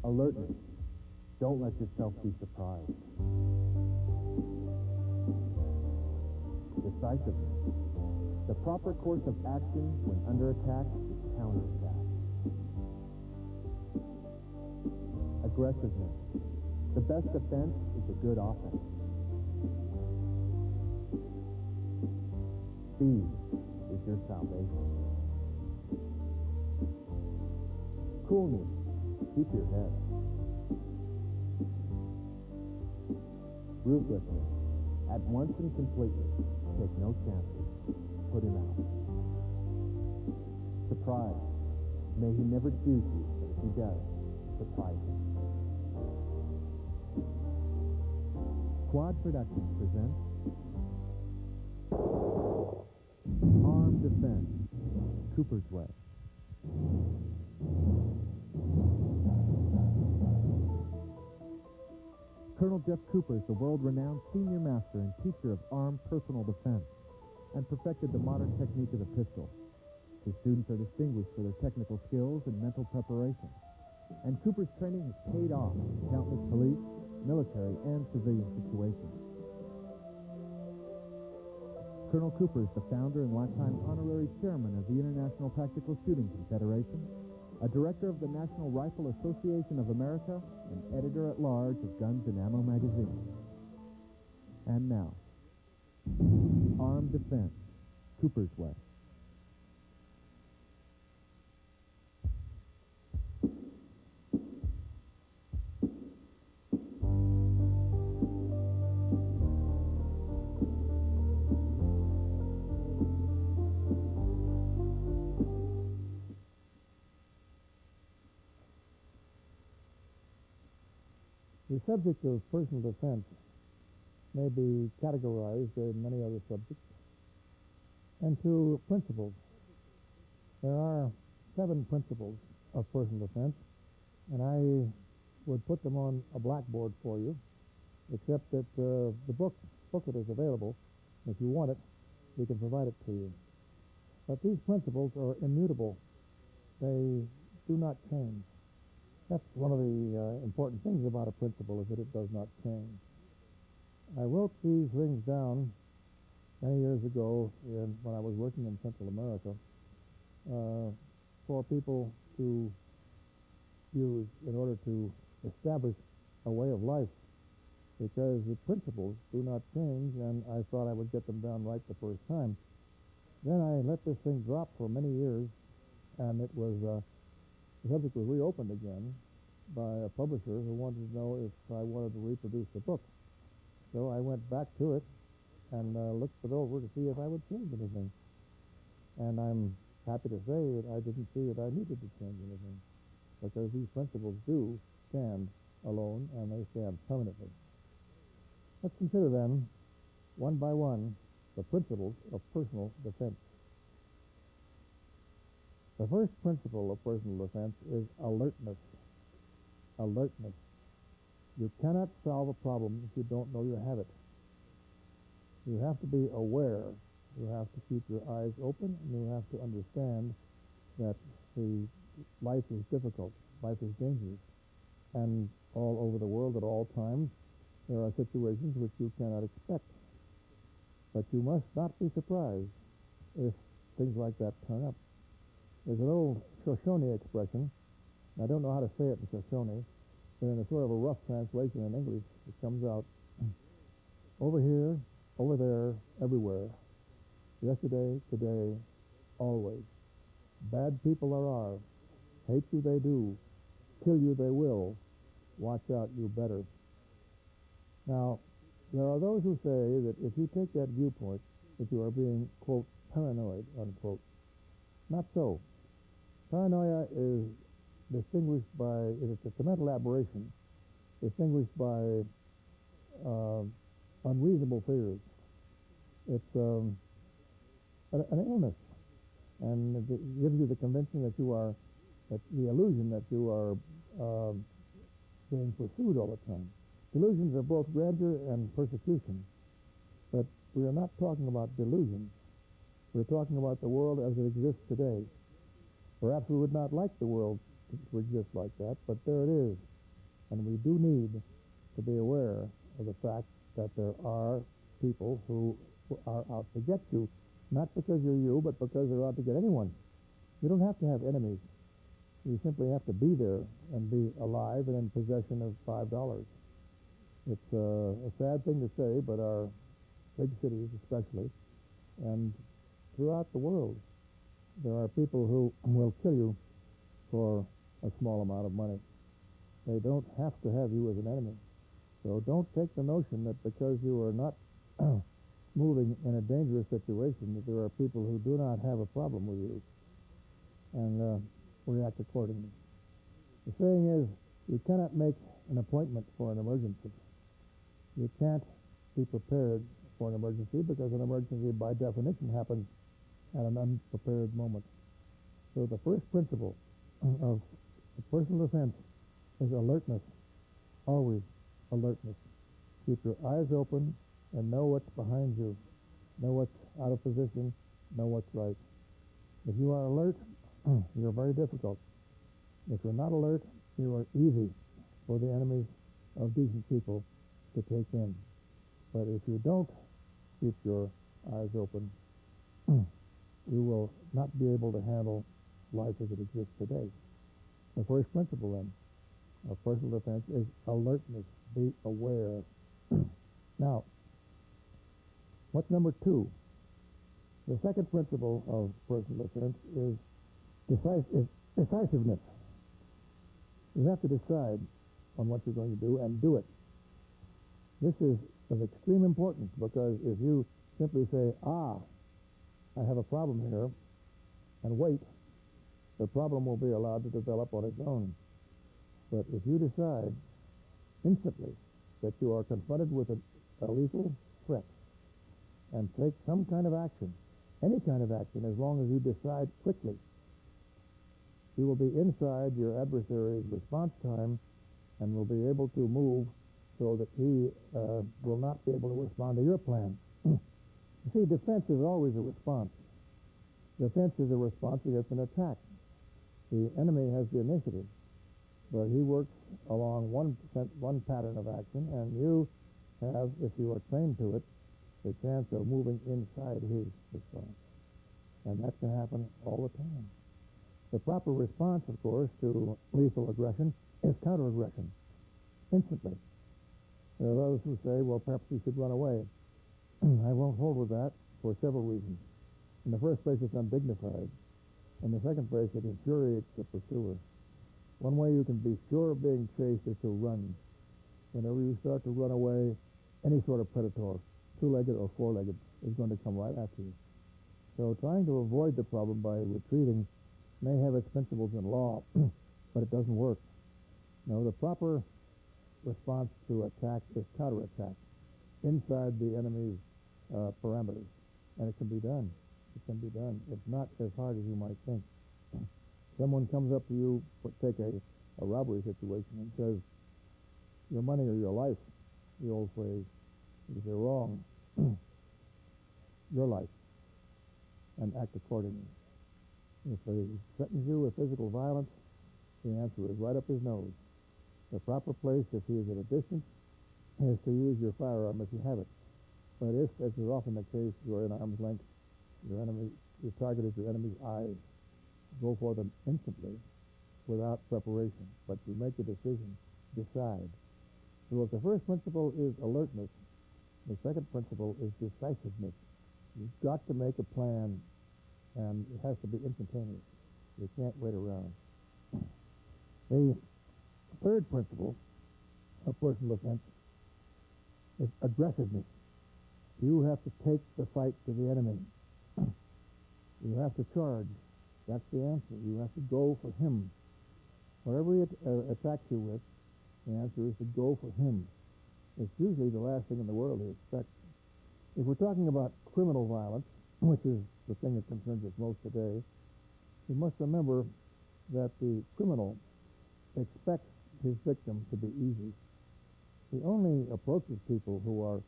Alertness. Don't let yourself be surprised. Decisiveness. The proper course of action when under attack is counterattack. Aggressiveness. The best defense is a good offense. Speed is your salvation. Coolness. Keep your head. Ruthlessness. At once and completely. Take no chances. Put him out. Surprise. May he never choose you, but if he does, surprise him. Quad Productions presents Armed Defense, Cooper's Way. Colonel Jeff Cooper is the world-renowned senior master and teacher of armed personal defense and perfected the modern technique of the pistol. His students are distinguished for their technical skills and mental preparation. And Cooper's training has paid off in countless police, military, and civilian situations. Colonel Cooper is the founder and lifetime honorary chairman of the International Tactical Shooting Confederation, a director of the National Rifle Association of America, and editor-at-large of Guns and Ammo magazine. And now, Armed Defense, Cooper's Way. The subject of personal defense may be categorized in many other subjects into principles. There are 7 principles of personal defense, and I would put them on a blackboard for you, except that the booklet is available. If you want it, we can provide it to you. But these principles are immutable. They do not change. That's one of the important things about a principle, is that it does not change. I wrote these things down many years ago when I was working in Central America for people to use in order to establish a way of life, because the principles do not change, and I thought I would get them down right the first time. Then I let this thing drop for many years, and it was the subject was reopened again by a publisher who wanted to know if I wanted to reproduce the book. So I went back to it and looked it over to see if I would change anything. And I'm happy to say that I didn't see that I needed to change anything, because these principles do stand alone, and they stand permanently. Let's consider then, one by one, the principles of personal defense. The first principle of personal defense is alertness. Alertness. You cannot solve a problem if you don't know you have it. You have to be aware. You have to keep your eyes open, and you have to understand that life is difficult, life is dangerous, and all over the world at all times there are situations which you cannot expect. But you must not be surprised if things like that turn up. There's an old Shoshone expression. I don't know how to say it in Shoshone, but in a sort of a rough translation in English, it comes out, over here, over there, everywhere, yesterday, today, always. Bad people there are. Hate you they do. Kill you they will. Watch out, you better. Now, there are those who say that if you take that viewpoint, that you are being, quote, paranoid, unquote. Not so. Paranoia is distinguished by, it's a mental aberration, distinguished by unreasonable fears. It's an illness, and it gives you the conviction that you are, that the illusion that you are being pursued all the time. Delusions are both grandeur and persecution, but we are not talking about delusions. We're talking about the world as it exists today. Perhaps we would not like the world to exist like that, but there it is. And we do need to be aware of the fact that there are people who are out to get you, not because you're you, but because they're out to get anyone. You don't have to have enemies. You simply have to be there and be alive and in possession of $5. It's a sad thing to say, but our big cities especially, and throughout the world, there are people who will kill you for a small amount of money. They don't have to have you as an enemy. So don't take the notion that because you are not moving in a dangerous situation that there are people who do not have a problem with you and react accordingly. The saying is, you cannot make an appointment for an emergency. You can't be prepared for an emergency because an emergency by definition happens at an unprepared moment. So the first principle of personal defense is alertness, always alertness. Keep your eyes open and know what's behind you, know what's out of position, know what's right. If you are alert, you're very difficult. If you're not alert, you are easy for the enemies of decent people to take in. But if you don't keep your eyes open, you will not be able to handle life as it exists today. The first principle, then, of personal defense is alertness. Be aware. Now, what's number two? The second principle of personal defense is decisiveness. You have to decide on what you're going to do and do it. This is of extreme importance because if you simply say, I have a problem here, and wait, the problem will be allowed to develop on its own. But if you decide instantly that you are confronted with a lethal threat and take some kind of action, any kind of action, as long as you decide quickly, you will be inside your adversary's response time and will be able to move so that he will not be able to respond to your plan. You see, defense is always a response. Defense is a response against an attack. The enemy has the initiative, but he works along one pattern of action, and you have, if you are trained to it, the chance of moving inside his response. And that can happen all the time. The proper response, of course, to lethal aggression is counteraggression, instantly. There are those who say, well, perhaps you should run away. I won't hold with that for several reasons. In the first place, it's undignified. In the second place, it infuriates the pursuer. One way you can be sure of being chased is to run. Whenever you start to run away, any sort of predator, two-legged or four-legged, is going to come right after you. So trying to avoid the problem by retreating may have its principles in law, but it doesn't work. No, the proper response to attack is counterattack inside the enemy's parameters. And it can be done. It can be done. It's not as hard as you might think. Someone comes up to you, take a robbery situation, and says, your money or your life, the old phrase. If they're wrong, your life, and act accordingly. If they threaten you with physical violence, the answer is right up his nose. The proper place, if he is at a distance, is to use your firearm if you have it. But if, as is often the case, you are in arm's length, your target is your enemy's eyes. Go for them instantly without preparation. But you make a decision, decide. So if the first principle is alertness, the second principle is decisiveness. You've got to make a plan, and it has to be instantaneous. You can't wait around. The third principle of personal defense is aggressiveness. You have to take the fight to the enemy. You have to charge. That's the answer. You have to go for him. Whatever he attacks you with, the answer is to go for him. It's usually the last thing in the world he expects. If we're talking about criminal violence, which is the thing that concerns us most today, we must remember that the criminal expects his victim to be easy. He only approaches people who are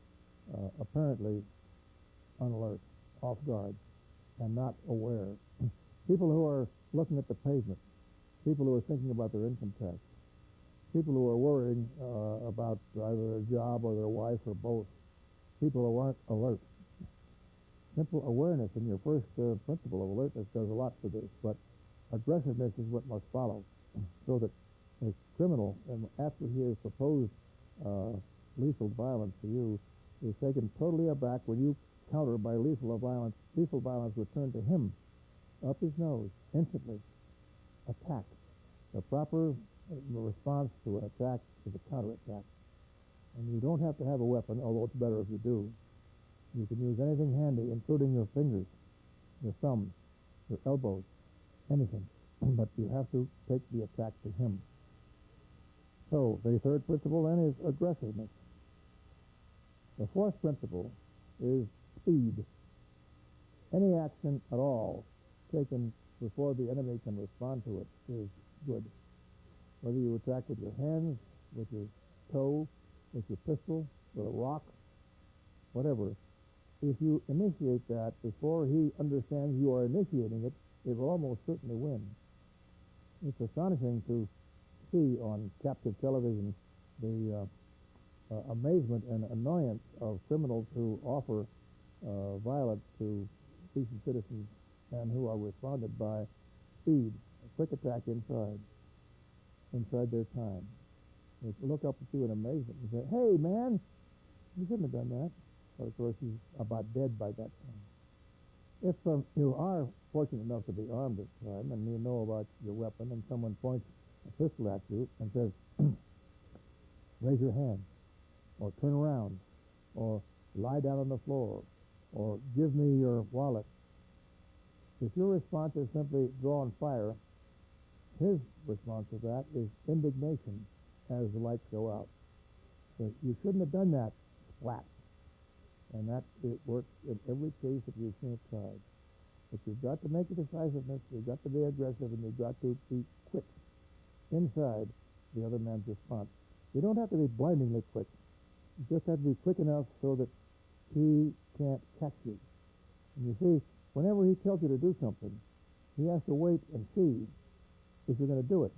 apparently unalert, off guard, and not aware. People who are looking at the pavement, people who are thinking about their income tax, people who are worrying about either their job or their wife or both, people who aren't alert. Simple awareness in your first principle of alertness does a lot for this, but aggressiveness is what must follow, so that a criminal, and after he has proposed lethal violence to you, is taken totally aback when you counter by lethal violence returned to him, up his nose, instantly, attack. The proper response to an attack is a counterattack. And you don't have to have a weapon, although it's better if you do. You can use anything handy, including your fingers, your thumbs, your elbows, anything. But you have to take the attack to him. So the third principle then is aggressiveness. The fourth principle is speed. Any action at all taken before the enemy can respond to it is good. Whether you attack with your hands, with your toe, with your pistol, with a rock, whatever, if you initiate that before he understands you are initiating it, it will almost certainly win. It's astonishing to see on captive television the amazement and annoyance of criminals who offer violence to decent citizens and who are responded by speed, a quick attack inside their time. They look up at you in amazement and say, "Hey, man, you shouldn't have done that." But of course, he's about dead by that time. If you are fortunate enough to be armed at the time and you know about your weapon and someone points a pistol at you and says, "Raise your hand," or "Turn around," or "Lie down on the floor," or "Give me your wallet," if your response is simply draw and fire, his response to that is indignation as the lights go out. So you shouldn't have done that, splat. And that it works in every case that you've seen it tried. But you've got to make a decisiveness, you've got to be aggressive, and you've got to be quick inside the other man's response. You don't have to be blindingly quick. You just have to be quick enough so that he can't catch you. And you see, whenever he tells you to do something, he has to wait and see if you're going to do it.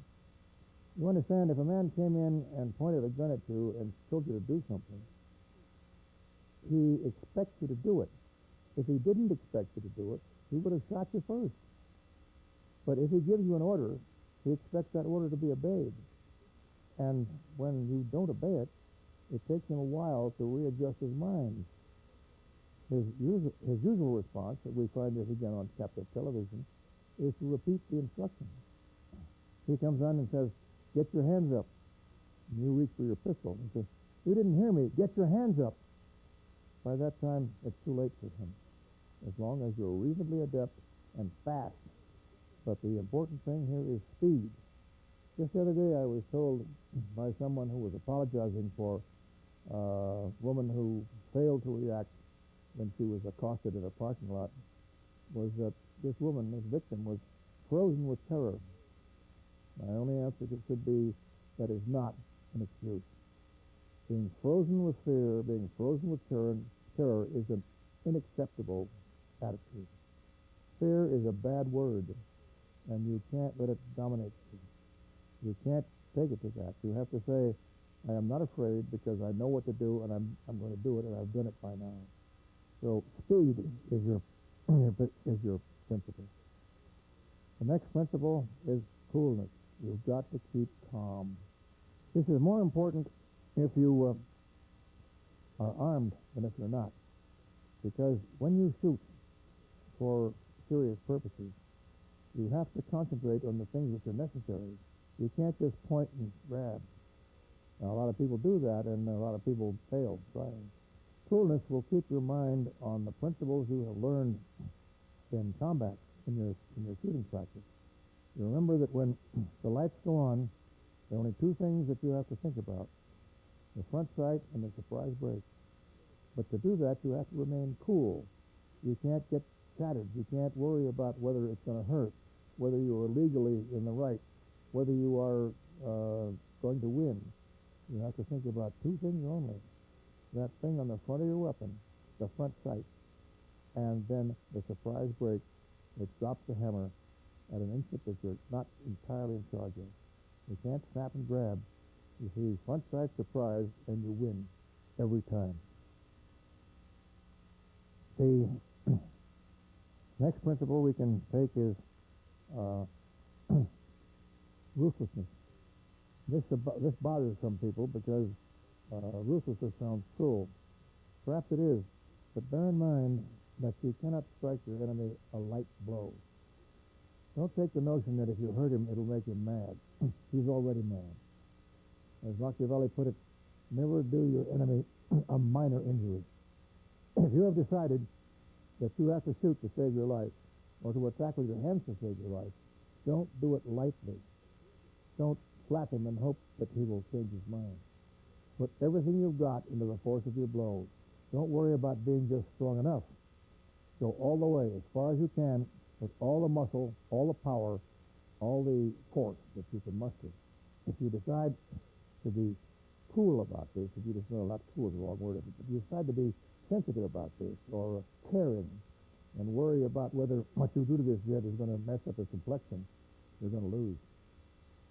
You understand, if a man came in and pointed a gun at you and told you to do something, he expects you to do it. If he didn't expect you to do it, he would have shot you first. But if he gives you an order, he expects that order to be obeyed. And when you don't obey it, it takes him a while to readjust his mind. His usual response, that we find this again on captive television, is to repeat the instruction. He comes on and says, "Get your hands up." And you reach for your pistol. He says, "You didn't hear me. Get your hands up." By that time, it's too late for him, as long as you're reasonably adept and fast. But the important thing here is speed. Just the other day, I was told by someone who was apologizing for a woman who failed to react when she was accosted in a parking lot, was that this woman, this victim, was frozen with terror. My only answer should be that is not an excuse. Being frozen with fear, being frozen with terror is an unacceptable attitude. Fear is a bad word, and you can't let it dominate you. You can't take it to that. You have to say, "I am not afraid because I know what to do, and I'm going to do it, and I've done it by now." So speed is your principle. The next principle is coolness. You've got to keep calm. This is more important if you are armed than if you're not. Because when you shoot for serious purposes, you have to concentrate on the things which are necessary. You can't just point and grab. Now, a lot of people do that, and a lot of people fail trying. Coolness will keep your mind on the principles you have learned in combat, in your shooting practice. You remember that when the lights go on, there are only two things that you have to think about: the front sight and the surprise break. But to do that, you have to remain cool. You can't get shattered. You can't worry about whether it's going to hurt, whether you are legally in the right, whether you are going to win. You have to think about two things only: that thing on the front of your weapon, the front sight, and then the surprise break that drops the hammer at an instant that you're not entirely in charge of. You can't snap and grab. You see, front sight surprise, and you win every time. The next principle we can take is ruthlessness. This bothers some people because ruthlessness sounds cruel. Perhaps it is, but bear in mind that you cannot strike your enemy a light blow. Don't take the notion that if you hurt him, it'll make him mad. He's already mad. As Machiavelli put it, never do your enemy a minor injury. If you have decided that you have to shoot to save your life, or to attack with your hands to save your life, don't do it lightly. Don't slap him and hope that he will change his mind. Put everything you've got into the force of your blows. Don't worry about being just strong enough. Go all the way, as far as you can, with all the muscle, all the power, all the force that you can muster. If you decide to be cool about this, if you decide, not cool is the wrong word, if you decide to be sensitive about this, or caring, and worry about whether what you do to this jet is going to mess up his complexion, you're going to lose.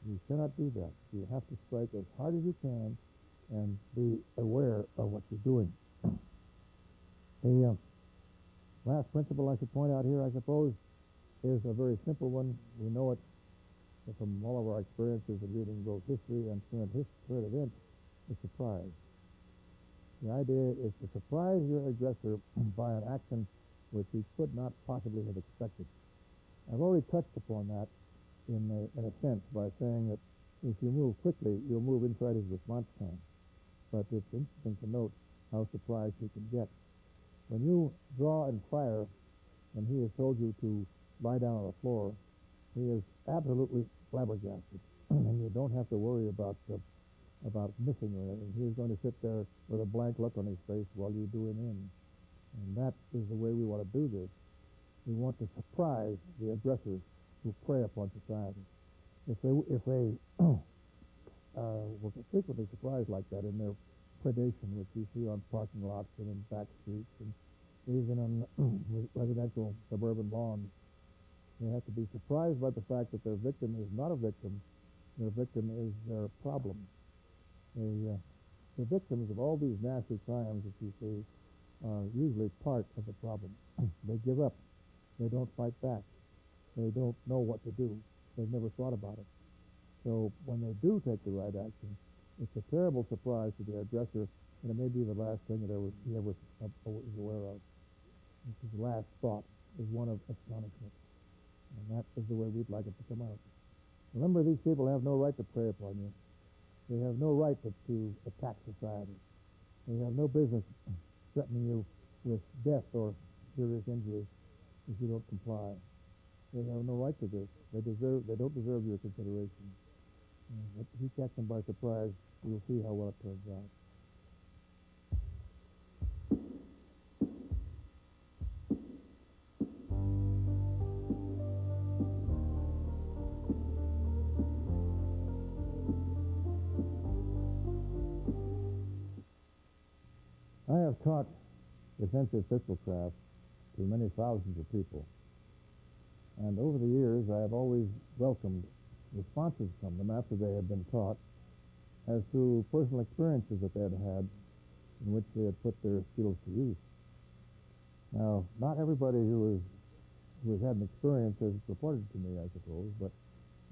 You cannot do that. You have to strike as hard as you can and be aware of what you're doing. The last principle I should point out here, I suppose, is a very simple one. We know it from all of our experiences of reading both history and current events, is surprise. The idea is to surprise your aggressor by an action which he could not possibly have expected. I've already touched upon that in a sense by saying that if you move quickly, you'll move inside his response time. But it's interesting to note how surprised he can get. When you draw and fire, and he has told you to lie down on the floor, he is absolutely flabbergasted, and you don't have to worry about missing or anything. He's going to sit there with a blank look on his face while you do him in. And that is the way we want to do this. We want to surprise the aggressors who prey upon society. If they were frequently surprised like that in their predation, which you see on parking lots and in back streets and even on residential suburban lawns, they have to be surprised by the fact that their victim is not a victim. Their victim is their problem. The victims of all these nasty crimes that you see are usually part of the problem. They give up. They don't fight back. They don't know what to do. They've never thought about it. So when they do take the right action, it's a terrible surprise to the aggressor, and it may be the last thing that he ever is aware of. His last thought is one of astonishment. And that is the way we'd like it to come out. Remember, these people have no right to prey upon you. They have no right to attack society. They have no business threatening you with death or serious injury if you don't comply. They have no right to this. They don't deserve your consideration. If you catch them by surprise, you'll see how well it turns out. I have taught defensive pistol craft to many thousands of people. And over the years, I have always welcomed responses from them after they had been taught as to personal experiences that they had had in which they had put their skills to use. Now, not everybody who has had an experience has reported to me, I suppose, but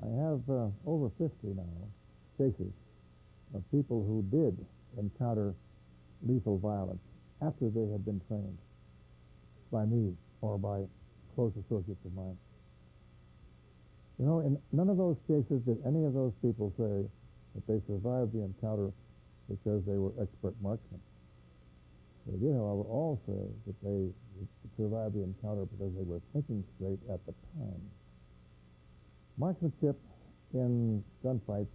I have over 50 now cases of people who did encounter lethal violence after they had been trained by me or by close associates of mine. You know, in none of those cases did any of those people say that they survived the encounter because they were expert marksmen. They did, however, all say that they survived the encounter because they were thinking straight at the time. Marksmanship in gunfights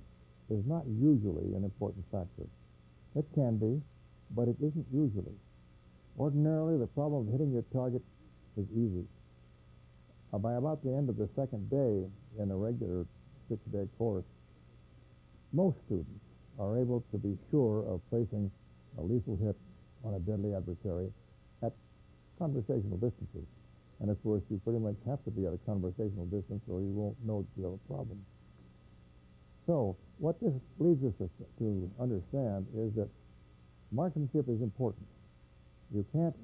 is not usually an important factor. It can be, but it isn't usually. Ordinarily, the problem of hitting your target is easy. By about the end of the second day in a regular 6-day course, most students are able to be sure of placing a lethal hit on a deadly adversary at conversational distances. And of course, you pretty much have to be at a conversational distance or you won't know that you have a problem. So, what this leads us to understand is that marksmanship is important. You can't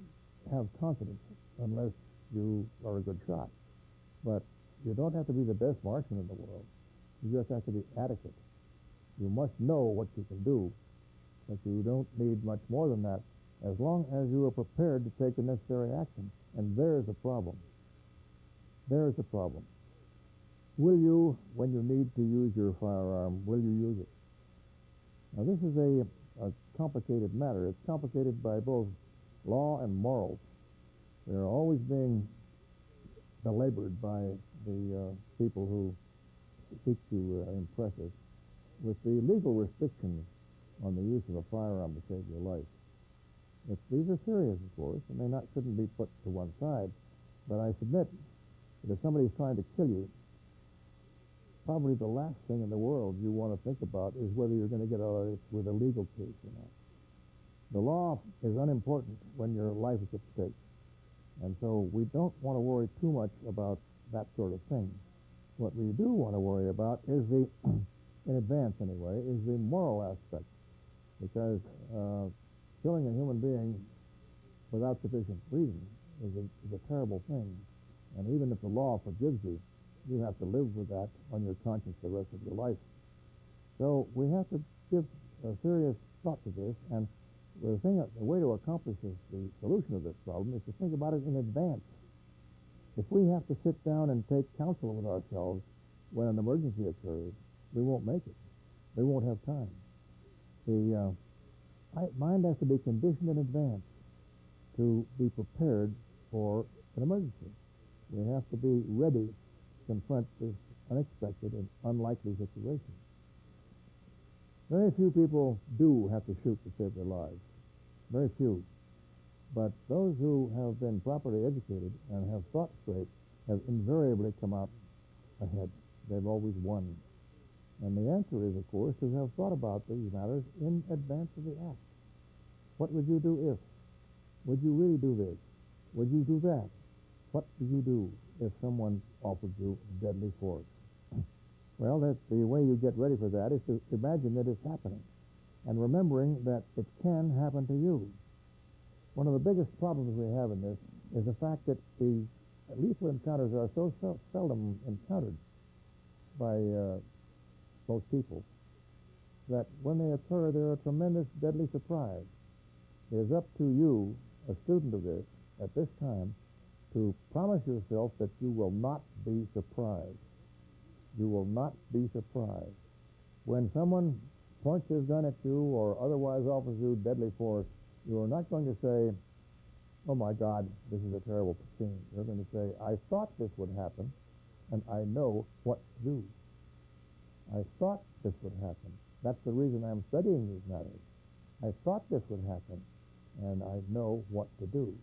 have confidence unless you are a good shot. But you don't have to be the best marksman in the world. You just have to be adequate. You must know what you can do, but you don't need much more than that as long as you are prepared to take the necessary action. And there's a problem. There's a problem. Will you, when you need to use your firearm, will you use it? Now, this is a complicated matter. It's complicated by both law and morals. They're always being belabored by the people who seek to impress us with the legal restrictions on the use of a firearm to save your life. These are serious, of course, and they shouldn't be put to one side. But I submit that if somebody's trying to kill you, probably the last thing in the world you want to think about is whether you're going to get out of it with a legal case or not. The law is unimportant when your life is at stake. And so we don't want to worry too much about that sort of thing. What we do want to worry about is in advance anyway, is the moral aspect. Because killing a human being without sufficient reason is a terrible thing. And even if the law forgives you, you have to live with that on your conscience the rest of your life. So we have to give a serious thought to this, and the way to accomplish the solution of this problem is to think about it in advance. If we have to sit down and take counsel with ourselves when an emergency occurs, we won't make it. We won't have time. The mind has to be conditioned in advance to be prepared for an emergency. We have to be ready to confront this unexpected and unlikely situation. Very few people do have to shoot to save their lives. Very few. But those who have been properly educated and have thought straight have invariably come out ahead. They've always won. And the answer is, of course, to have thought about these matters in advance of the act. What would you do if? Would you really do this? Would you do that? What would you do if someone offered you deadly force? Well, that's the way you get ready for that is to imagine that it's happening and remembering that it can happen to you. One of the biggest problems we have in this is the fact that the lethal encounters are so seldom encountered by most people that when they occur, they're a tremendous deadly surprise. It is up to you, a student of this, at this time, to promise yourself that you will not be surprised. You will not be surprised. When someone points his gun at you or otherwise offers you deadly force, you are not going to say, oh my God, this is a terrible scene. You're going to say, I thought this would happen, and I know what to do. I thought this would happen. That's the reason I'm studying these matters. I thought this would happen, and I know what to do.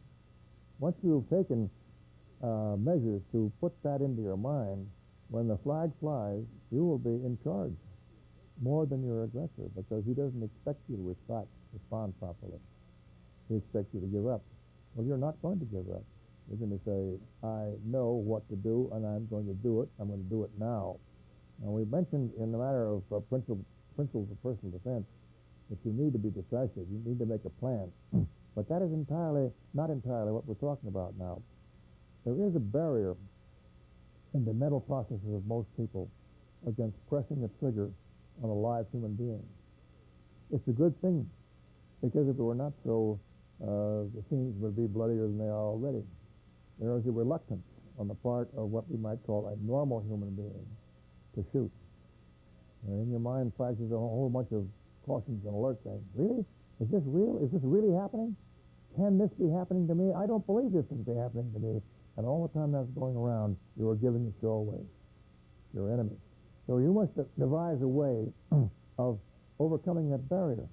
Once you've taken measures to put that into your mind, when the flag flies, you will be in charge more than your aggressor because he doesn't expect you to respond properly. He expects you to give up. Well, you're not going to give up. You're going to say, I know what to do, and I'm going to do it. I'm going to do it now. Now, we mentioned in the matter of principles of personal defense that you need to be decisive. You need to make a plan. But that is not entirely what we're talking about now. There is a barrier in the mental processes of most people against pressing the trigger on a live human being. It's a good thing, because if it were not so, the scenes would be bloodier than they are already. There is a reluctance on the part of what we might call a normal human being to shoot. And in your mind flashes a whole bunch of cautions and alerts saying, really? Is this real? Is this really happening? Can this be happening to me? I don't believe this can be happening to me. And all the time that's going around, you are giving the show away. Your enemy. So you must devise a way of overcoming that barrier.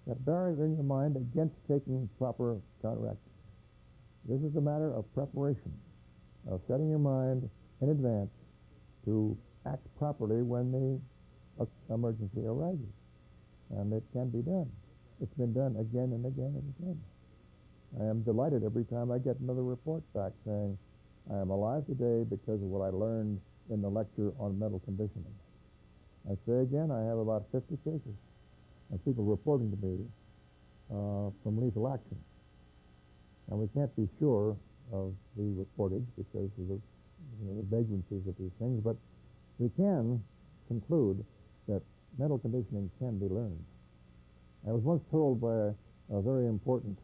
That barrier in your mind against taking proper counteraction. This is a matter of preparation, of setting your mind in advance to act properly when the emergency arises. And it can be done. It's been done again and again and again. I am delighted every time I get another report back saying, I am alive today because of what I learned in the lecture on mental conditioning. I say again, I have about 50 cases of people reporting to me from lethal action. And we can't be sure of the reportage because of the vagrancies of these things, but we can conclude that mental conditioning can be learned. I was once told by a very important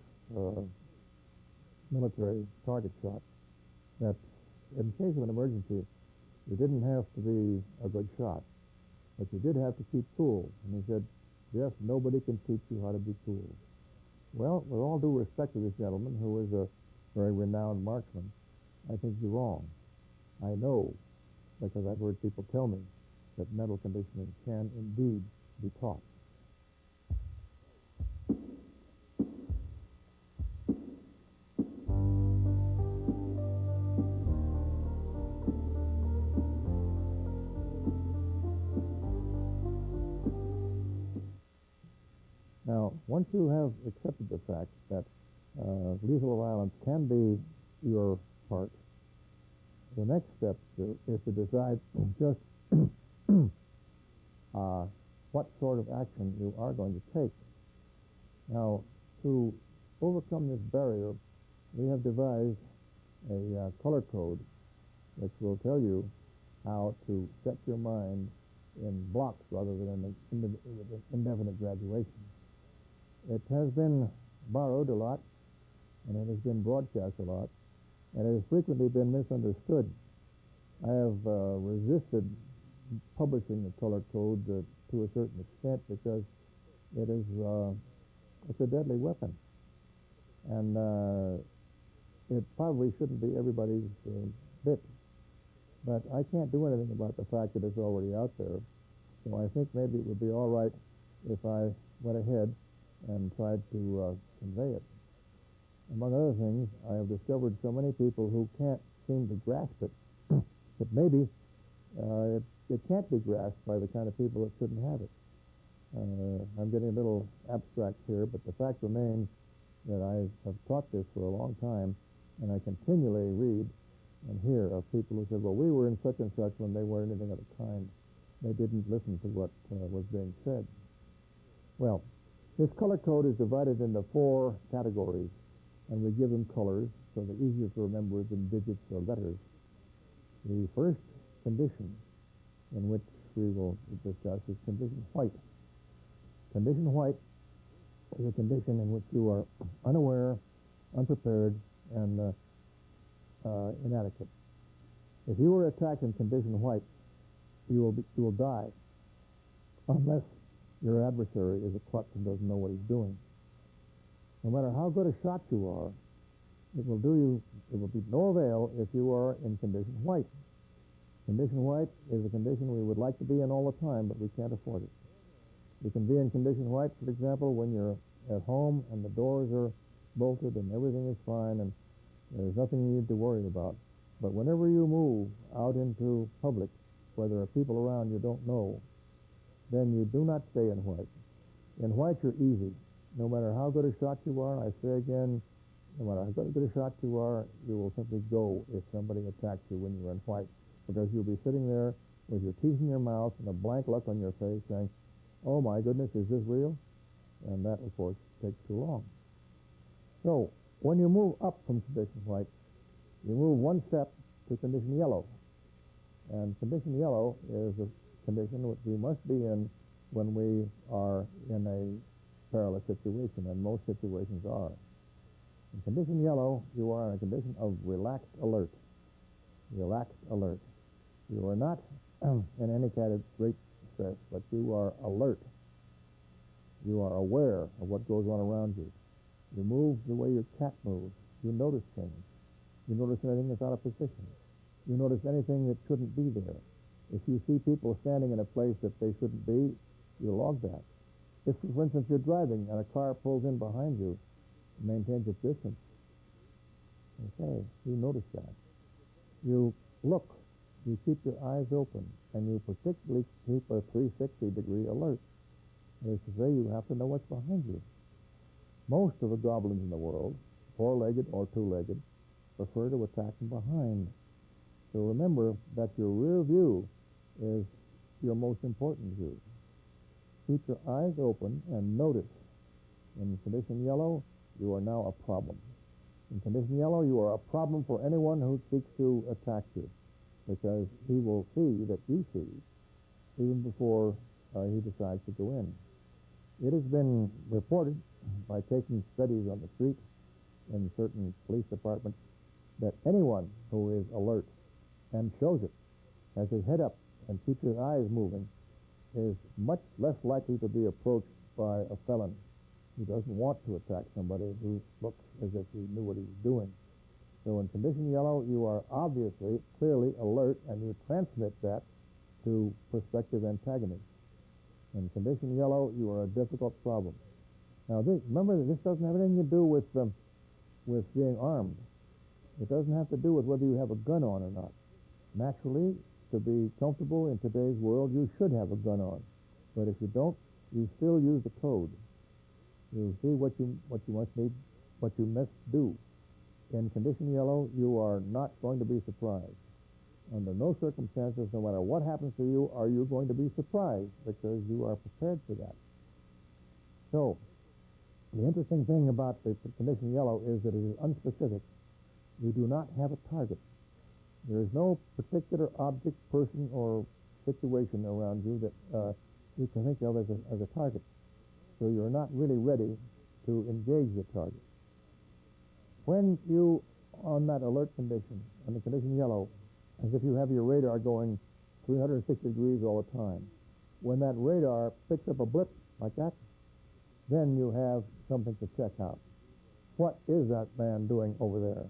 military target shot that in case of an emergency, you didn't have to be a good shot, but you did have to keep cool. And he said, Jeff, nobody can teach you how to be cool. Well, with all due respect to this gentleman, who is a very renowned marksman, I think you're wrong. I know, because I've heard people tell me, that mental conditioning can indeed be taught. Now, once you have accepted the fact that lethal violence can be your part, the next step is to decide just what sort of action you are going to take. Now, to overcome this barrier, we have devised a color code which will tell you how to set your mind in blocks rather than in indefinite graduation. It has been borrowed a lot, and it has been broadcast a lot, and it has frequently been misunderstood. I have resisted publishing the color code to a certain extent because it's a deadly weapon, and it probably shouldn't be everybody's bit. But I can't do anything about the fact that it's already out there, so I think maybe it would be all right if I went ahead and tried to convey it. Among other things, I have discovered so many people who can't seem to grasp it that maybe it can't be grasped by the kind of people that shouldn't have it. I'm getting a little abstract here, but the fact remains that I have taught this for a long time, and I continually read and hear of people who said, well, we were in such and such when they weren't anything of the kind. They didn't listen to what was being said. Well, this color code is divided into 4 categories, and we give them colors so they're easier to remember than digits or letters. The first condition in which we will discuss is condition white. Condition white is a condition in which you are unaware, unprepared, and inadequate. If you were attacked in condition white, you will die unless your adversary is a klutz and doesn't know what he's doing. No matter how good a shot you are, it will be no avail if you are in condition white. Condition white is a condition we would like to be in all the time, but we can't afford it. You can be in condition white, for example, when you're at home and the doors are bolted and everything is fine and there's nothing you need to worry about. But whenever you move out into public, where there are people around you don't know, then you do not stay in white. In white, you're easy. No matter how good a shot you are, I say again, no matter how good a shot you are, you will simply go if somebody attacks you when you're in white, because you'll be sitting there with your teeth in your mouth and a blank look on your face saying, oh my goodness, is this real? And that, of course, takes too long. So, when you move up from condition white, you move one step to condition yellow. And condition yellow is a condition which we must be in when we are in a perilous situation, and most situations are. In condition yellow, you are in a condition of relaxed alert. Relaxed alert. You are not in any kind of great stress, but you are alert. You are aware of what goes on around you. You move the way your cat moves. You notice things. You notice anything that's out of position. You notice anything that shouldn't be there. If you see people standing in a place that they shouldn't be, you log that. If, for instance, you're driving and a car pulls in behind you and maintains its distance, okay, you notice that. You look. You keep your eyes open, and you particularly keep a 360-degree alert. That is to say, you have to know what's behind you. Most of the goblins in the world, 4-legged or 2-legged, prefer to attack from behind. So remember that your rear view is your most important cue. Keep your eyes open and notice. In condition yellow, you are now a problem. In condition yellow, you are a problem for anyone who seeks to attack you, because he will see that you see even before he decides to go in. It has been reported by taking studies on the street in certain police departments that anyone who is alert and shows it, has his head up and keeps his eyes moving, is much less likely to be approached by a felon who doesn't want to attack somebody who looks as if he knew what he was doing. So in condition yellow, you are obviously, clearly alert, and you transmit that to prospective antagonists. In condition yellow, you are a difficult problem. Now, remember that this doesn't have anything to do with being armed. It doesn't have to do with whether you have a gun on or not. Naturally, to be comfortable in today's world, you should have a gun on. But if you don't, you still use the code. You see what you must do. In condition yellow, you are not going to be surprised. Under no circumstances, no matter what happens to you, are you going to be surprised, because you are prepared for that. So, the interesting thing about the condition yellow is that it is unspecific. You do not have a target. There is no particular object, person, or situation around you that you can think of as a target. So you're not really ready to engage the target. When you, on that alert condition, on the condition yellow, as if you have your radar going 360 degrees all the time, when that radar picks up a blip like that, then you have something to check out. What is that man doing over there?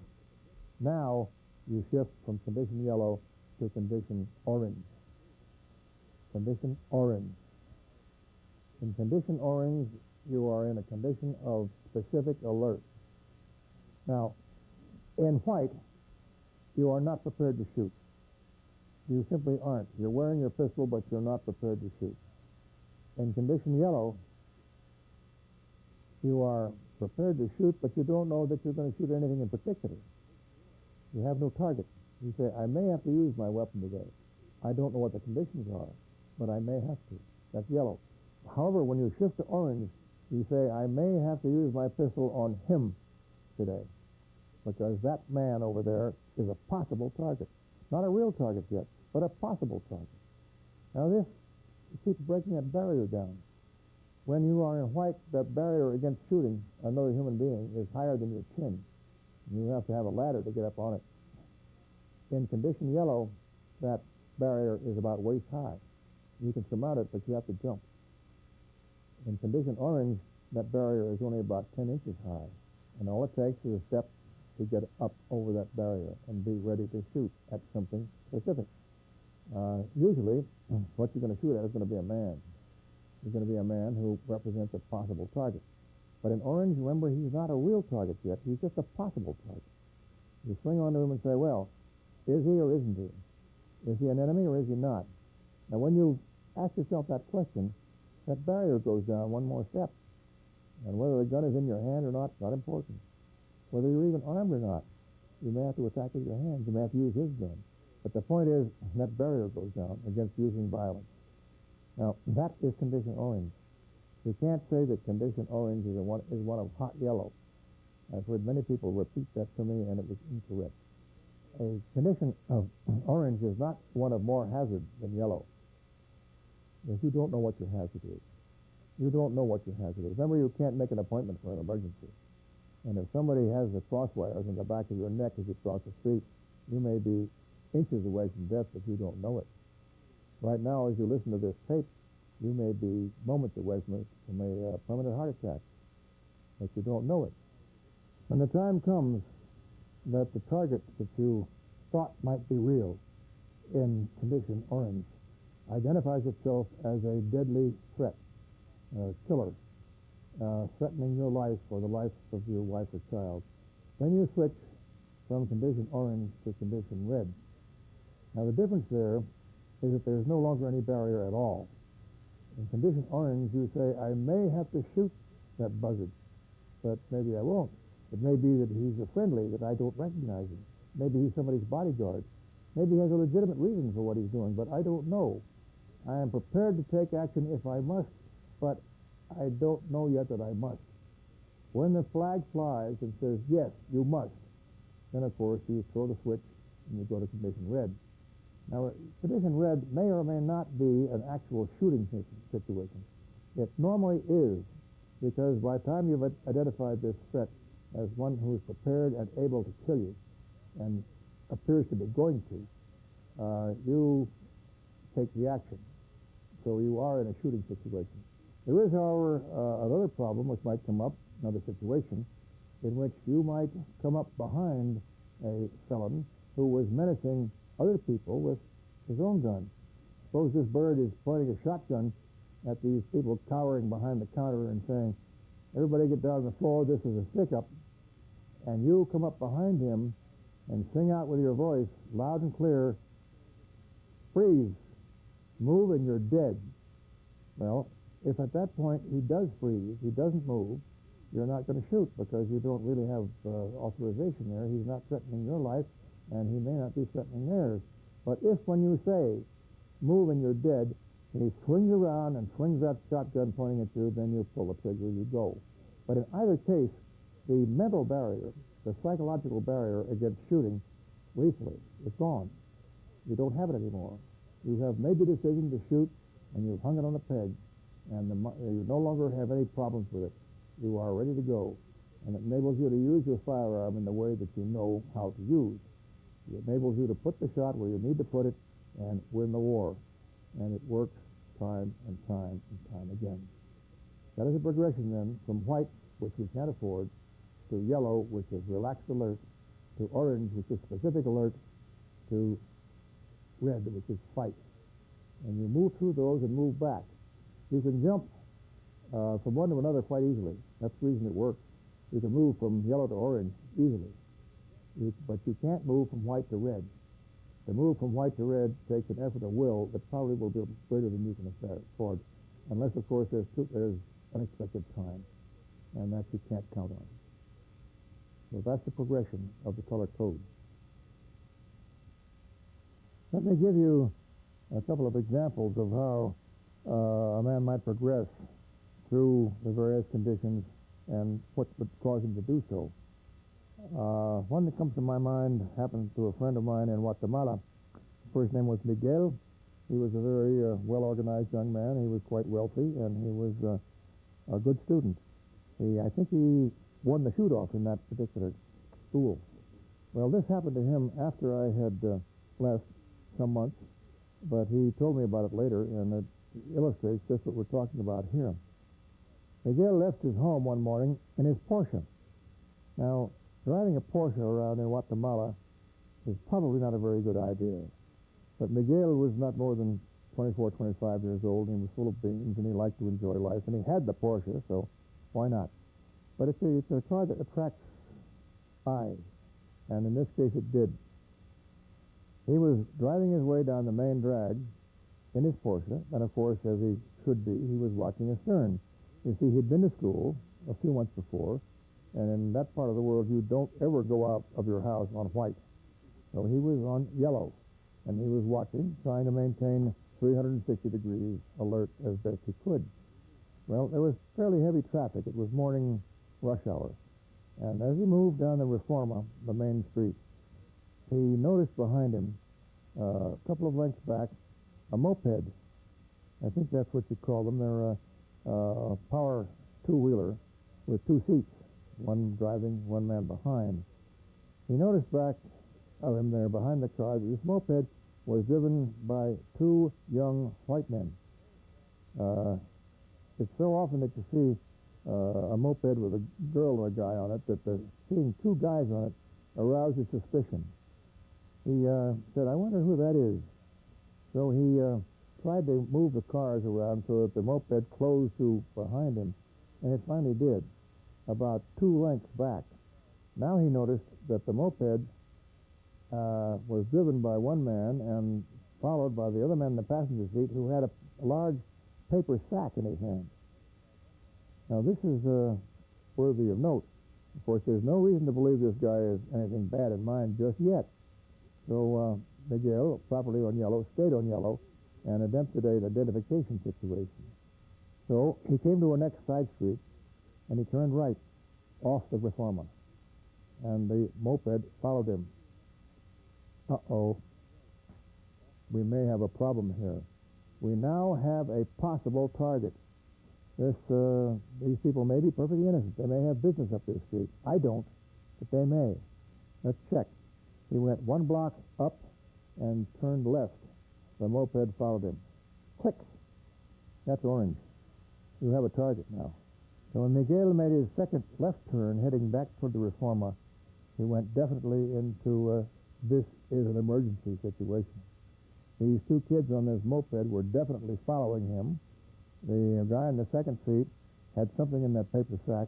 Now you shift from condition yellow to condition orange. Condition orange. In condition orange, you are in a condition of specific alert. Now, in white, you are not prepared to shoot. You simply aren't. You're wearing your pistol, but you're not prepared to shoot. In condition yellow, you are prepared to shoot, but you don't know that you're going to shoot anything in particular. You have no target. You say, I may have to use my weapon today. I don't know what the conditions are, but I may have to. That's yellow. However, when you shift to orange, you say, I may have to use my pistol on him today, because that man over there is a possible target. Not a real target yet, but a possible target. Now this, you keep breaking that barrier down. When you are in white, that barrier against shooting another human being is higher than your chin. You have to have a ladder to get up on it. In condition yellow, that barrier is about waist high. You can surmount it, but you have to jump. In condition orange, that barrier is only about 10 inches high. And all it takes is a step to get up over that barrier and be ready to shoot at something specific. Usually, what you're going to shoot at is going to be a man. He's going to be a man who represents a possible target. But in orange, remember, he's not a real target yet. He's just a possible target. You swing onto him and say, well, is he or isn't he? Is he an enemy or is he not? Now, when you ask yourself that question, that barrier goes down one more step. And whether the gun is in your hand or not, not important. Whether you're even armed or not, you may have to attack with your hands. You may have to use his gun. But the point is, that barrier goes down against using violence. Now, that is condition orange. You can't say that condition orange is one of hot yellow. I've heard many people repeat that to me, and it was incorrect. A condition of orange is not one of more hazard than yellow. Because you don't know what your hazard is. You don't know what your hazard is. Remember, you can't make an appointment for an emergency. And if somebody has the crosswires in the back of your neck as you cross the street, you may be inches away from death if you don't know it. Right now, as you listen to this tape, you may be moments away from a permanent heart attack, but you don't know it. When the time comes that the target that you thought might be real in condition orange identifies itself as a deadly threat, a killer, threatening your life or the life of your wife or child, then you switch from condition orange to condition red. Now the difference there is that there's no longer any barrier at all. In condition orange, you say, I may have to shoot that buzzard, but maybe I won't. It may be that he's a friendly, that I don't recognize him. Maybe he's somebody's bodyguard. Maybe he has a legitimate reason for what he's doing, but I don't know. I am prepared to take action if I must, but I don't know yet that I must. When the flag flies and says, yes, you must, then, of course, you throw the switch and you go to condition red. Now, condition red may or may not be an actual shooting situation. It normally is, because by the time you've identified this threat as one who is prepared and able to kill you and appears to be going to, you take the action. So you are in a shooting situation. There is, however, another problem which might come up, another situation, in which you might come up behind a felon who was menacing other people with his own gun. Suppose this bird is pointing a shotgun at these people cowering behind the counter and saying, everybody get down on the floor, this is a stick-up. And you come up behind him and sing out with your voice, loud and clear, freeze, move and you're dead. Well, if at that point he does freeze, he doesn't move, you're not going to shoot because you don't really have authorization there. He's not threatening your life, and he may not be threatening theirs. But if when you say, move and you're dead, he swings around and swings that shotgun pointing at you, then you pull the trigger, you go. But in either case, the mental barrier, the psychological barrier against shooting lethally is gone. You don't have it anymore. You have made the decision to shoot, and you've hung it on the peg, and you no longer have any problems with it. You are ready to go, and it enables you to use your firearm in the way that you know how to use. It enables you to put the shot where you need to put it and win the war, and it works time and time and time again. That is a progression then from white, which we can't afford, to yellow, which is relaxed alert, to orange, which is specific alert, to red, which is fight. And you move through those and move back. You can jump from one to another quite easily. That's the reason it works. You can move from yellow to orange easily. But you can't move from white to red. To move from white to red takes an effort of will that probably will be greater than you can afford, unless, of course, there's unexpected time, and that you can't count on. So that's the progression of the color code. Let me give you a couple of examples of how a man might progress through the various conditions and what would cause him to do so. One that comes to my mind happened to a friend of mine in Guatemala. His first name was Miguel. He was a very well-organized young man. He was quite wealthy, and he was a good student. I think he won the shoot-off in that particular school. Well, this happened to him after I had left some months, but he told me about it later, and it illustrates just what we're talking about here. Miguel left his home one morning in his Porsche. Now, driving a Porsche around in Guatemala is probably not a very good idea. But Miguel was not more than 24, 25 years old, and he was full of beans, and he liked to enjoy life, and he had the Porsche, so why not? But it's a car that attracts eyes, and in this case it did. He was driving his way down the main drag in his Porsche, and of course, as he should be, he was watching astern. You see, he'd been to school a few months before, and in that part of the world, you don't ever go out of your house on white. So he was on yellow, and he was watching, trying to maintain 360 degrees alert as best he could. Well, there was fairly heavy traffic. It was morning rush hour. And as he moved down the Reforma, the main street, he noticed behind him, a couple of lengths back, a moped. I think that's what you call them. They're a power two-wheeler with two seats, one driving, one man behind. He noticed back of him there behind the car that this moped was driven by two young white men. It's so often that you see a moped with a girl or a guy on it that seeing two guys on it arouses suspicion. He said, I wonder who that is. So he tried to move the cars around so that the moped closed to behind him, and it finally did, about two lengths back. Now he noticed that the moped was driven by one man and followed by the other man in the passenger seat who had a large paper sack in his hand. Now this is worthy of note. Of course, there's no reason to believe this guy has anything bad in mind just yet. So Miguel, properly on yellow, stayed on yellow, and attempted an identification situation. So he came to a next side street, and he turned right off the Reforma, and the moped followed him. Uh-oh, we may have a problem here. We now have a possible target. These people may be perfectly innocent. They may have business up this street. I don't, but they may. Let's check. He went 1 block up and turned left. The moped followed him. Click. That's orange. You have a target now. So when Miguel made his second left turn heading back toward the Reforma, he went definitely into this is an emergency situation. These 2 kids on this moped were definitely following him. The guy in the second seat had something in that paper sack,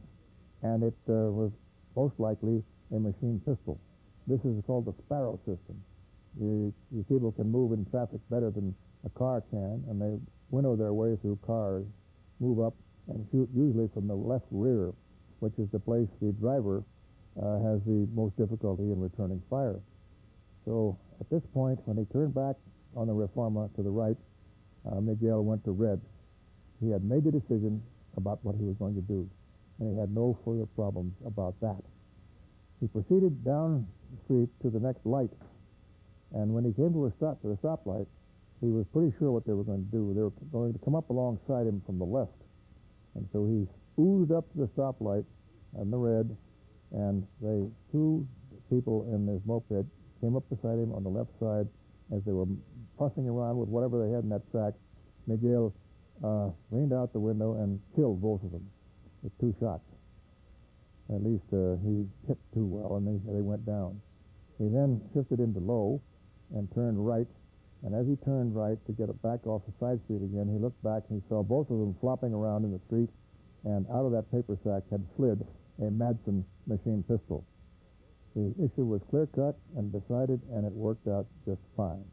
and it was most likely a machine pistol. This is called the Sparrow system. You people can move in traffic better than a car can, and they winnow their way through cars, move up, and shoot usually from the left rear, which is the place the driver has the most difficulty in returning fire. So at this point, when he turned back on the Reforma to the right, Miguel went to red. He had made the decision about what he was going to do, and he had no further problems about that. He proceeded down the street to the next light, and when he came to the stoplight, he was pretty sure what they were going to do. They were going to come up alongside him from the left, and so he oozed up to the stoplight on the red, and the 2 people in this moped came up beside him on the left side as they were fussing around with whatever they had in that sack. Miguel leaned out the window and killed both of them with 2 shots. At least he hit 2 well, and they went down. He then shifted into low and turned right, and as he turned right to get it back off the side street again, he looked back and he saw both of them flopping around in the street, and out of that paper sack had slid a Madsen machine pistol. The issue was clear-cut and decided, and it worked out just fine.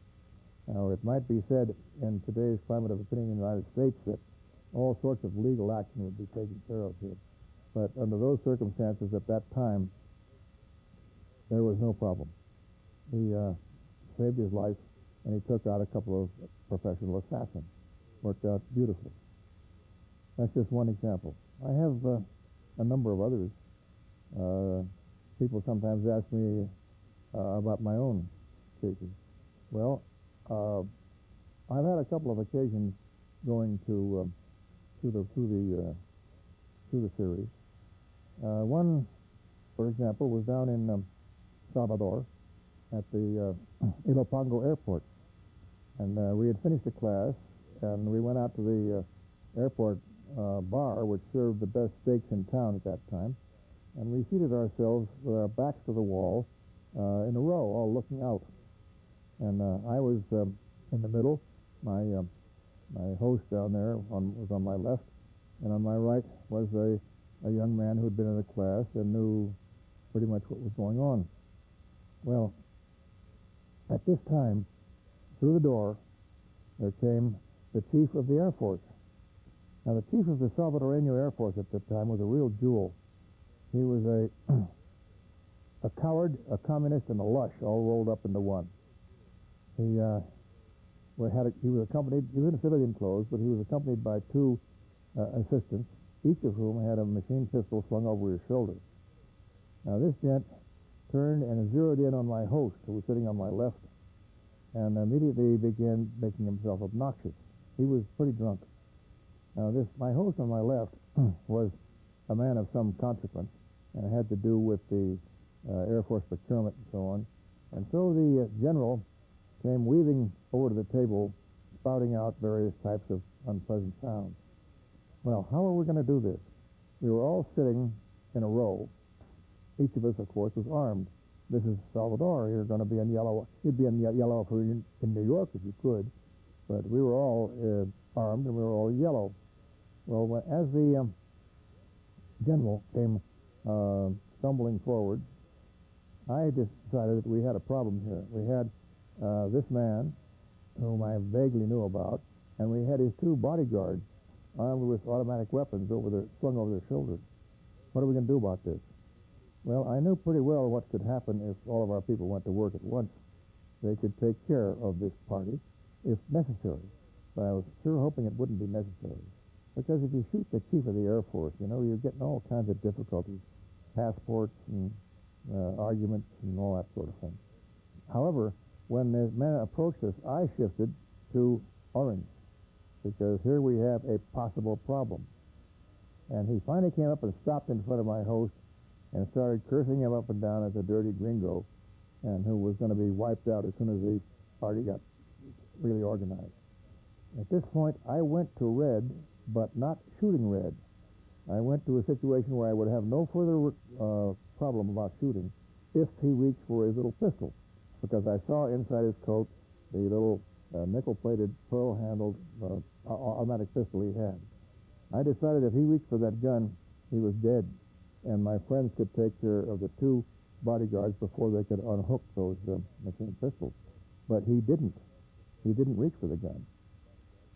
Now, it might be said in today's climate of opinion in the United States that all sorts of legal action would be taken care of here. But under those circumstances at that time, there was no problem. He saved his life, and he took out a couple of professional assassins. Worked out beautifully. That's just one example. I have a number of others. People sometimes ask me about my own cases. Well, I've had a couple of occasions going through the series. One, for example, was down in Salvador at the Ilopango airport, and we had finished a class, and we went out to the airport bar, which served the best steaks in town at that time, and we seated ourselves with our backs to the wall in a row, all looking out. And I was in the middle. My host down there was on my left, and on my right was a young man who had been in the class and knew pretty much what was going on. Well, at this time, through the door, there came the chief of the Air Force. Now, the chief of the Salvadoreño Air Force at the time was a real jewel. He was a coward, a communist, and a lush all rolled up into one. He was accompanied, he was in civilian clothes, but he was accompanied by 2 assistants, each of whom had a machine pistol slung over his shoulder. Now, this gent turned and zeroed in on my host, who was sitting on my left, and immediately began making himself obnoxious. He was pretty drunk. Now, my host on my left was a man of some consequence, and it had to do with the Air Force procurement and so on. And so the general came weaving over to the table, spouting out various types of unpleasant sounds. Well, how are we going to do this? We were all sitting in a row. Each of us, of course, was armed. This is Salvador. You're going to be in yellow. You'd be in yellow if we were in New York if you could. But we were all armed, and we were all yellow. Well, as the general came stumbling forward, I decided that we had a problem here. We had this man, whom I vaguely knew about, and we had his 2 bodyguards armed with automatic weapons slung over their shoulders. What are we going to do about this? Well, I knew pretty well what could happen if all of our people went to work at once. They could take care of this party if necessary. but I was sure hoping it wouldn't be necessary. Because if you shoot the chief of the Air Force, you know, you're getting all kinds of difficulties, passports and arguments and all that sort of thing. However, when the men approached us, I shifted to Orange, because here we have a possible problem. And he finally came up and stopped in front of my host and started cursing him up and down as a dirty gringo, and who was going to be wiped out as soon as the party got really organized. At this point, I went to Red, but not shooting Red. I went to a situation where I would have no further problem about shooting if he reached for his little pistol, because I saw inside his coat the little nickel-plated, pearl-handled automatic pistol he had. I decided if he reached for that gun, he was dead, and my friends could take care of the two bodyguards before they could unhook those machine pistols. But he didn't. He didn't reach for the gun.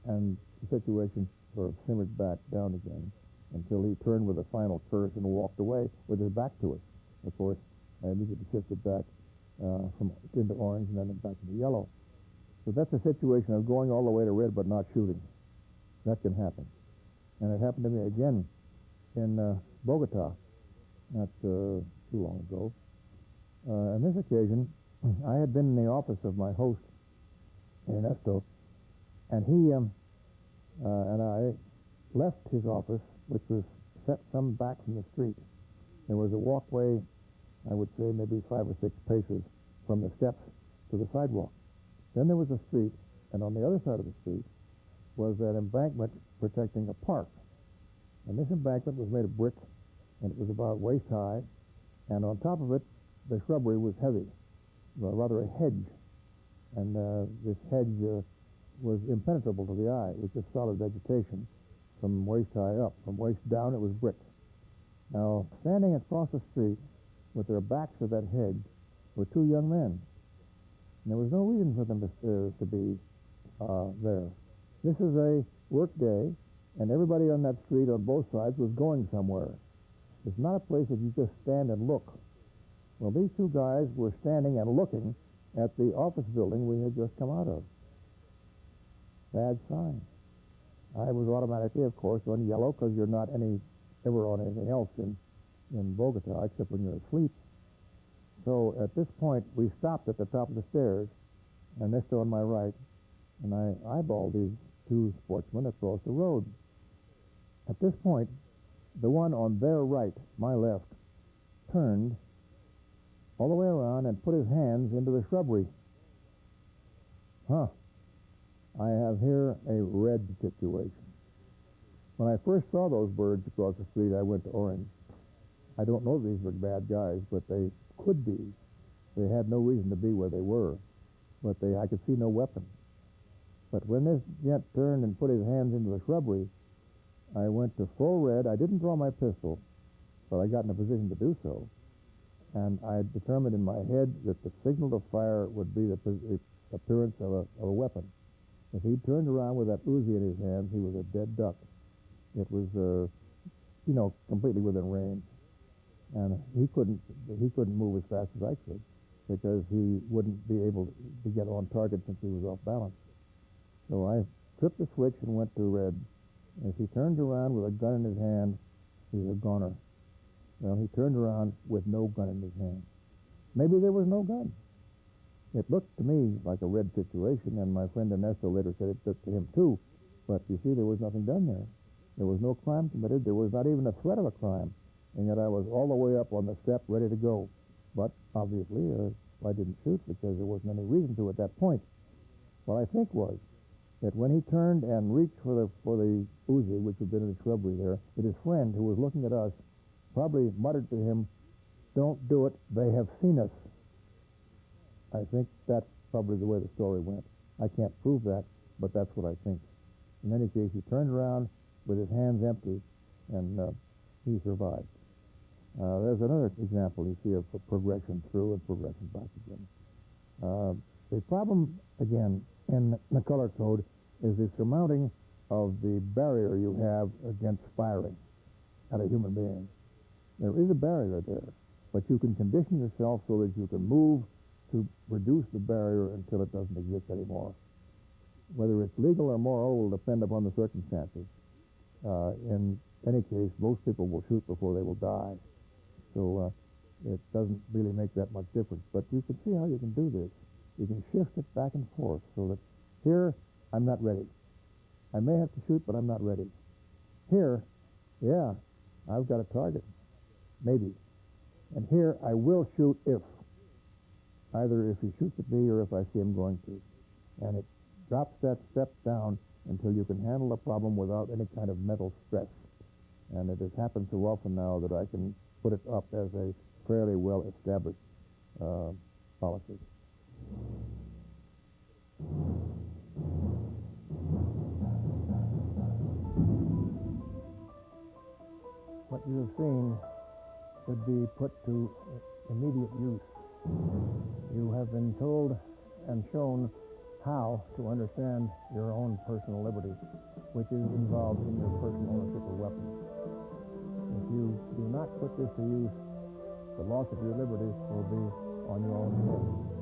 And the situation sort of simmered back down again until he turned with a final curse and walked away with his back to us. Of course, I immediately shifted back from into orange and then back into yellow. So that's a situation of going all the way to red but not shooting. That can happen. And it happened to me again in Bogota not too long ago. On this occasion, I had been in the office of my host, Ernesto, and he and I left his office, which was set some back from the street. There was a walkway, I would say maybe 5 or 6 paces from the steps to the sidewalk. Then there was a street, and on the other side of the street was an embankment protecting a park. And this embankment was made of brick, and it was about waist high, and on top of it, the shrubbery was heavy, rather a hedge. And this hedge was impenetrable to the eye. It was just solid vegetation from waist high up. From waist down, it was brick. Now, standing across the street with their backs to that hedge were 2 young men. And there was no reason for them to be there. This is a work day, and everybody on that street on both sides was going somewhere. It's not a place that you just stand and look. Well, these 2 guys were standing and looking at the office building we had just come out of. Bad sign. I was automatically, of course, on yellow, because you're not ever on anything else in Bogota except when you're asleep. So at this point, we stopped at the top of the stairs, and they're still on my right, and I eyeballed these 2 sportsmen across the road. At this point, the one on their right, my left, turned all the way around and put his hands into the shrubbery. I have here a red situation. When I first saw those birds across the street, I went to orange. I don't know these were bad guys, but they could be. They had no reason to be where they were, but I could see no weapon. But when this gent turned and put his hands into the shrubbery, I went to full red. I didn't draw my pistol, but I got in a position to do so. And I determined in my head that the signal to fire would be the appearance of a weapon. If he turned around with that Uzi in his hands, he was a dead duck. It was, completely within range. And he couldn't move as fast as I could, because he wouldn't be able to get on target since he was off balance. So I tripped the switch and went to red. And if he turned around with a gun in his hand, he was a goner. Well, he turned around with no gun in his hand. Maybe there was no gun. It looked to me like a red situation, and my friend Ernesto later said it looked to him too. But you see, there was nothing done there. There was no crime committed. There was not even a threat of a crime. And yet I was all the way up on the step ready to go. But obviously, I didn't shoot because there wasn't any reason to at that point. What I think was that when he turned and reached for the Uzi, which had been in the shrubbery there, that his friend, who was looking at us, probably muttered to him, "Don't do it, they have seen us." I think that's probably the way the story went. I can't prove that, but that's what I think. In any case, he turned around with his hands empty, and he survived. There's another example you see of progression through and progression back again. The problem, again, in the color code is the surmounting of the barrier you have against firing at a human being. There is a barrier there, but you can condition yourself so that you can move to reduce the barrier until it doesn't exist anymore. Whether it's legal or moral will depend upon the circumstances. In any case, most people will shoot before they will die. So it doesn't really make that much difference. But you can see how you can do this. You can shift it back and forth so that here, I'm not ready. I may have to shoot, but I'm not ready. Here, yeah, I've got a target, maybe. And here, I will shoot if. Either if he shoots at me or if I see him going to. And it drops that step down until you can handle the problem without any kind of mental stress. And it has happened so often now that I can put it up as a fairly well-established policy. What you have seen should be put to immediate use. You have been told and shown how to understand your own personal liberty, which is involved in your personal ownership of weapons. If you do not put this to use, the loss of your liberty will be on your own head.